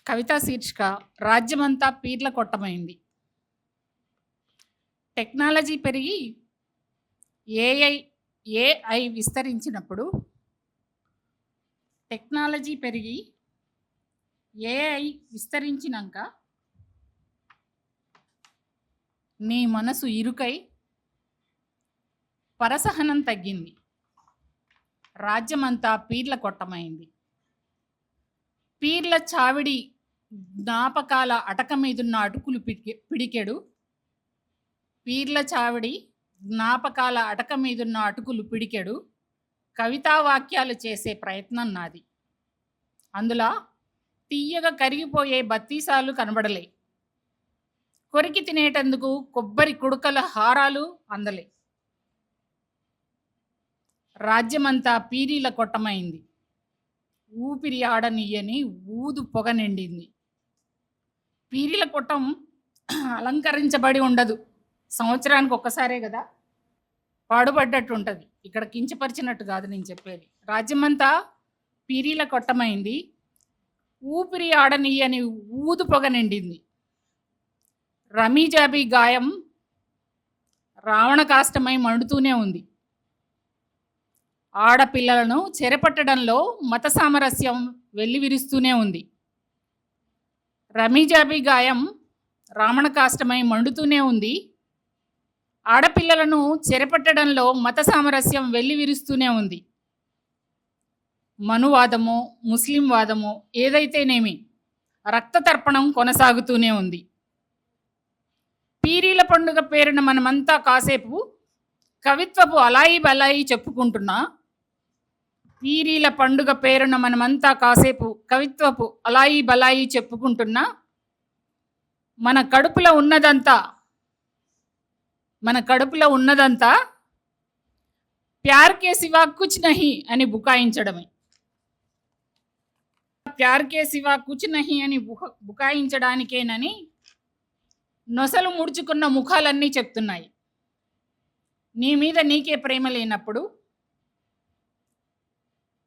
కవితా శీర్షిక రాజ్యమంతా పీర్ల కొట్టమైంది. టెక్నాలజీ పెరిగి ఏఐ ఏఐ విస్తరించినప్పుడు టెక్నాలజీ పెరిగి ఏఐ విస్తరించినాక నీ మనసు ఇరుకై పరసహనం తగ్గింది. రాజ్యమంతా పీర్ల కొట్టమైంది. పీర్ల చావిడి జ్ఞాపకాల అటక మీదున్న అటుకులు పిడికెడు. పీర్ల చావిడి జ్ఞాపకాల అటక మీదున్న అటుకులు పిడికెడు. కవితా వాక్యాలు చేసే ప్రయత్నం నాది. అందులో తీయగా కరిగిపోయే బత్తీసాలు కనబడలే. కొరికి తినేటందుకు కొబ్బరి కుడుకల హారాలు అందలే. రాజ్యమంతా పీరీల కొట్టమైంది. ఊపిరి ఆడనియ్యని ఊదు పొగ నిండింది. పీరీల కొట్టం అలంకరించబడి ఉండదు. సంవత్సరానికి ఒక్కసారే కదా, పాడుపడ్డట్టు ఉంటుంది. ఇక్కడ కించపరిచినట్టు కాదు నేను చెప్పేది. రాజ్యమంతా పీరీల కొట్టమైంది. ఊపిరి ఆడనియ్యని ఊదు పొగ నిండింది. రమీజాబీ గాయం రావణ కాష్టమై మండుతూనే ఉంది. ఆడపిల్లలను చెరపట్టడంలో మత సామరస్యం వెల్లివిరుస్తూనే ఉంది. రమీజాబీ గాయం రావణ కాష్టమై మండుతూనే ఉంది. ఆడపిల్లలను చెరపట్టడంలో మత సామరస్యం వెల్లివిరుస్తూనే ఉంది. మనువాదమో ముస్లిం వాదమో ఏదైతేనేమి రక్తతర్పణం కొనసాగుతూనే ఉంది. పీరీల పండుగ పేరున మనమంతా కాసేపు కవిత్వపు అలాయి బలాయి చెప్పుకుంటున్నా. పీరీల పండుగ పేరున మనమంతా కాసేపు కవిత్వపు అలాయి బలాయి చెప్పుకుంటున్నా. మన కడుపులో ఉన్నదంతా ప్యార్ కే సివా కుచ్ నహీ అని బుకాయించడమే. ప్యార్ కే సివా కుచ్ నహీ అని బుకాయించడానికేనని నొసలు ముడుచుకున్న ముఖాలన్నీ చెప్తున్నాయి. నీ మీద నీకే ప్రేమ లేనప్పుడు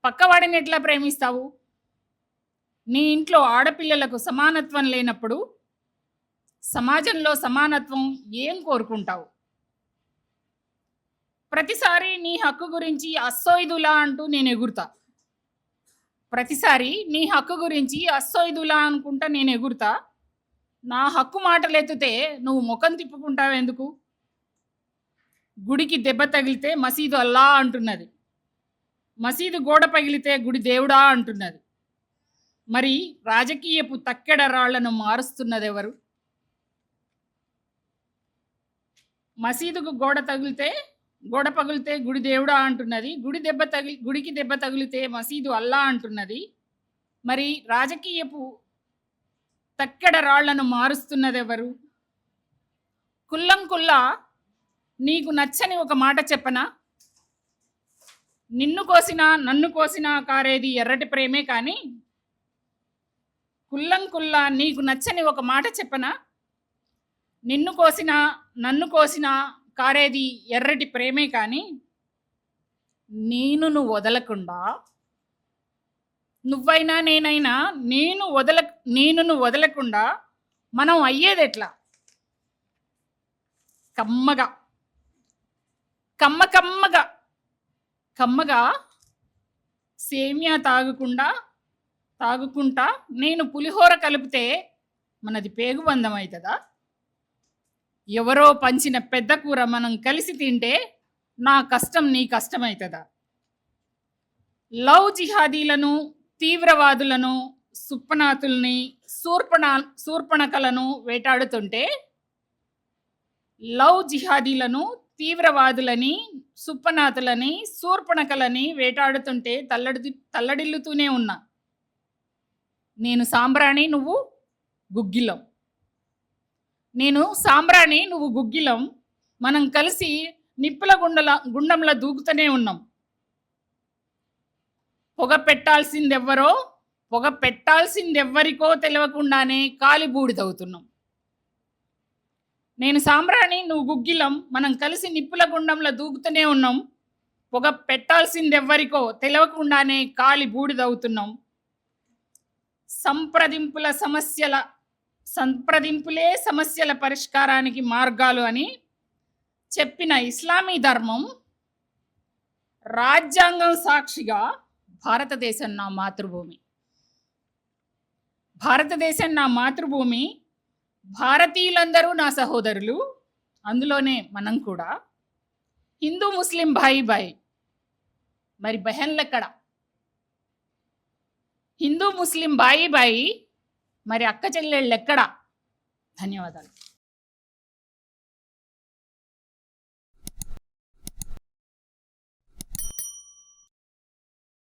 పక్కవాడిని ఎట్లా ప్రేమిస్తావు? నీ ఇంట్లో ఆడపిల్లలకు సమానత్వం లేనప్పుడు సమాజంలో సమానత్వం ఏం కోరుకుంటావు? ప్రతిసారి నీ హక్కు గురించి అస్సోయిదులా అంటూ నేను ఎగురుతా. ప్రతిసారి నీ హక్కు గురించి అస్సోయిదులా అనుకుంటా నేను ఎగురుతా. నా హక్కు మాటలు ఎత్తితే నువ్వు ముఖం తిప్పుకుంటావెందుకు? గుడికి దెబ్బ తగిలితే మసీదు అల్లా అంటున్నది. మసీదు గోడ పగిలితే గుడి దేవుడా అంటున్నది. మరి రాజకీయపు తక్కెడ రాళ్లను మారుస్తున్నది ఎవరు? మసీదుకు గోడ పగిలితే గుడి దేవుడా అంటున్నది. గుడికి దెబ్బ తగిలితే మసీదు అల్లా అంటున్నది. మరి రాజకీయపు తక్కెడ రాళ్లను మారుస్తున్నది ఎవరు? కుల్లా నీకు నచ్చని ఒక మాట చెప్పనా? నిన్ను కోసినా నన్ను కోసినా కారేది ఎర్రటి ప్రేమే కానీ, కుల్లా నీకు నచ్చని ఒక మాట చెప్పనా? నిన్ను కోసినా నన్ను కోసినా కారేది ఎర్రటి ప్రేమే కానీ, నువ్వు వదలకుండా నువ్వైనా నేనైనా నేను వదలకుండా మనం అయ్యేది ఎట్లా? కమ్మగా సేమియా తాగుకుంటా నేను పులిహోర కలిపితే మనది పేగుబంధం అవుతుందా? ఎవరో పంచిన పెద్ద కూర మనం కలిసి తింటే నా కష్టం నీ కష్టమవుతుందా? లవ్ జిహాదీలను, తీవ్రవాదులను, సుప్పనాతుల్ని, శూర్పణకలను వేటాడుతుంటే, లవ్ జిహాదీలను, తీవ్రవాదులని, సుప్పనాతులని, శూర్పణకలని వేటాడుతుంటే తల్లడిల్లుతూనే ఉన్నా. నేను సాంబ్రాణి, నువ్వు గుగ్గిలం. మనం కలిసి నిప్పుల గుండంలో దూకుతూనే ఉన్నాం. పొగ పెట్టాల్సిందెవ్వరికో తెలియకుండానే కాలి బూడిదవుతున్నాం. నేను సాంబ్రాణి, నువ్వు గుగ్గిలం. మనం కలిసి నిప్పుల గుండంలో దూకుతూనే ఉన్నాం. పొగ పెట్టాల్సిందెవ్వరికో తెలియకుండానే కాలి బూడిదవుతున్నాం. సంప్రదింపులే సమస్యల పరిష్కారానికి మార్గాలు అని చెప్పిన ఇస్లామీ ధర్మం రాజ్యాంగం సాక్షిగా భారతదేశం నా మాతృభూమి. భారతదేశం నా మాతృభూమి, భారతీయులందరూ నా సహోదరులు, అందులోనే మనం కూడా. హిందూ ముస్లిం భాయి భాయి, మరి బహన్లెక్కడ? హిందూ ముస్లిం భాయి భాయి, మరి అక్క చెల్లెళ్ళు ఎక్కడ? ధన్యవాదాలు.